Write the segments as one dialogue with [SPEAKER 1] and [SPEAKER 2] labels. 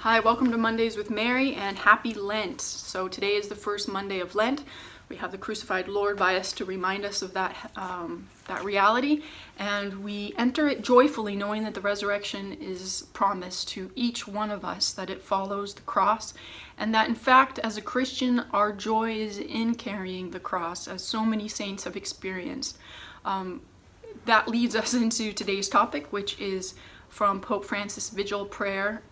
[SPEAKER 1] Hi, welcome to Mondays with Mary and happy Lent. So today is the first Monday of Lent. We have the crucified Lord by us to remind us of that reality, and we enter it joyfully knowing that the resurrection is promised to each one of us, that it follows the cross, and that in fact as a Christian our joy is in carrying the cross, as so many saints have experienced. That leads us into today's topic, which is from Pope Francis' vigil prayer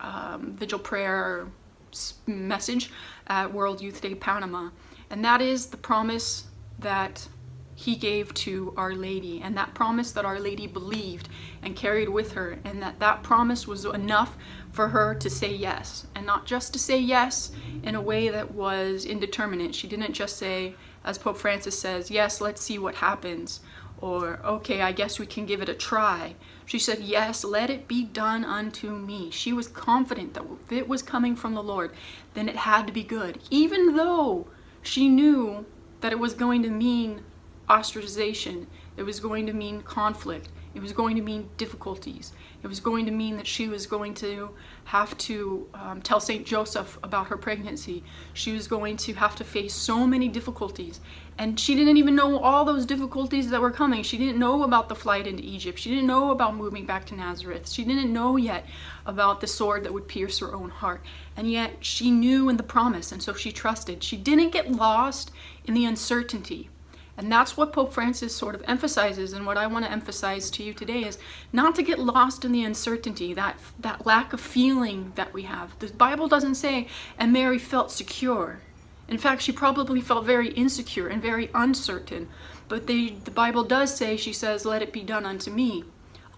[SPEAKER 1] message at World Youth Day Panama. And that is the promise that he gave to Our Lady, and that promise that Our Lady believed and carried with her, and that promise was enough for her to say yes, and not just to say yes in a way that was indeterminate. She didn't just say, as Pope Francis says, yes, let's see what happens, or okay, I guess we can give it a try. She said, yes, let it be done unto me. She was confident that if it was coming from the Lord, then it had to be good, even though she knew that it was going to mean ostracization, it was going to mean conflict, it was going to mean difficulties, it was going to mean that she was going to have to tell St. Joseph about her pregnancy. She was going to have to face so many difficulties, and she didn't even know all those difficulties that were coming. She didn't know about the flight into Egypt. She didn't know about moving back to Nazareth. She didn't know yet about the sword that would pierce her own heart, and yet she knew in the promise, and so she trusted. She didn't get lost in the uncertainty. And that's what Pope Francis sort of emphasizes, and what I want to emphasize to you today is not to get lost in the uncertainty, that lack of feeling that we have. The Bible doesn't say, and Mary felt secure. In fact, she probably felt very insecure and very uncertain. But the Bible does say, she says, let it be done unto me.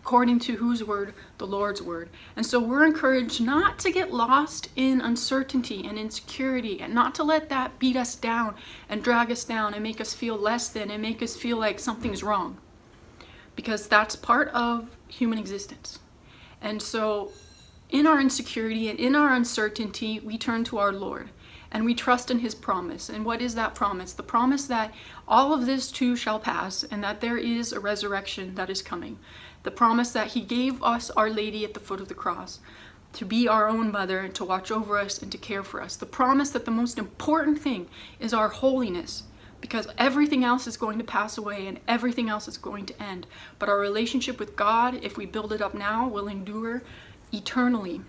[SPEAKER 1] According to whose word? The Lord's word. And so we're encouraged not to get lost in uncertainty and insecurity, and not to let that beat us down and drag us down and make us feel less than and make us feel like something's wrong, because that's part of human existence. And so in our insecurity and in our uncertainty, we turn to our Lord and we trust in his promise. And what is that promise? The promise that all of this too shall pass, and that there is a resurrection that is coming. The promise that he gave us Our Lady at the foot of the cross, to be our own mother and to watch over us and to care for us. The promise that the most important thing is our holiness, because everything else is going to pass away and everything else is going to end. But our relationship with God, if we build it up now, will endure eternally.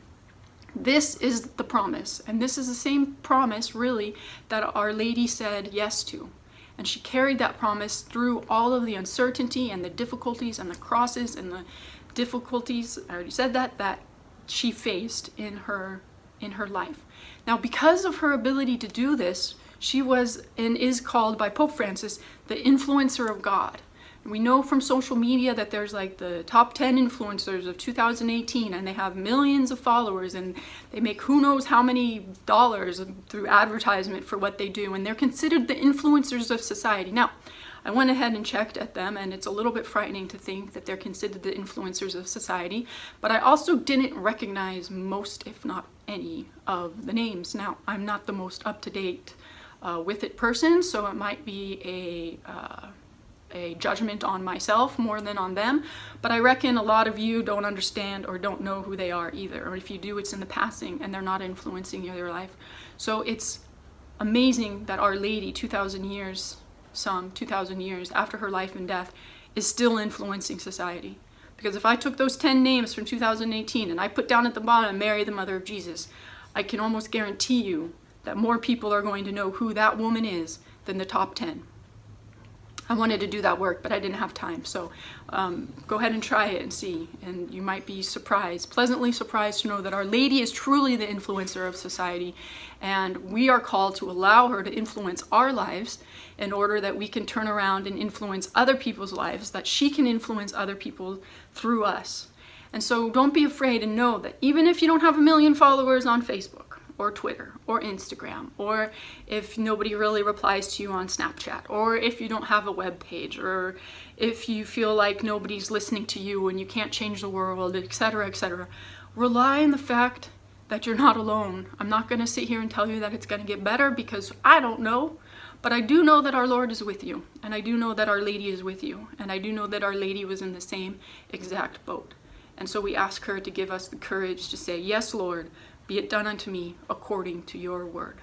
[SPEAKER 1] This is the promise, and this is the same promise really that Our Lady said yes to. And she carried that promise through all of the uncertainty and the difficulties and the crosses and the difficulties, I already said that she faced in her life. Now, because of her ability to do this, she was and is called by Pope Francis the influencer of God. We know from social media that there's like the top 10 influencers of 2018, and they have millions of followers, and they make who knows how many dollars through advertisement for what they do, and they're considered the influencers of society. Now, I went ahead and checked at them, and it's a little bit frightening to think that they're considered the influencers of society, but I also didn't recognize most, if not any, of the names. Now, I'm not the most up-to-date with it person, so it might be a judgment on myself more than on them, but I reckon a lot of you don't understand or don't know who they are either, or if you do, it's in the passing and they're not influencing your life. So it's amazing that Our Lady 2,000 years after her life and death is still influencing society. Because if I took those 10 names from 2018 and I put down at the bottom Mary, the Mother of Jesus, I can almost guarantee you that more people are going to know who that woman is than the top 10. I wanted to do that work, but I didn't have time. So go ahead and try it and see, and you might be surprised, pleasantly surprised to know that Our Lady is truly the influencer of society, and we are called to allow her to influence our lives in order that we can turn around and influence other people's lives, that she can influence other people through us. And so don't be afraid, and know that even if you don't have 1 million followers on Facebook, or Twitter, or Instagram, or if nobody really replies to you on Snapchat, or if you don't have a web page, or if you feel like nobody's listening to you and you can't change the world, etc., etc. Rely on the fact that you're not alone. I'm not going to sit here and tell you that it's going to get better, because I don't know, but I do know that our Lord is with you, and I do know that Our Lady is with you, and I do know that Our Lady was in the same exact boat. And so we ask her to give us the courage to say, yes, Lord, Be it done unto me according to your word.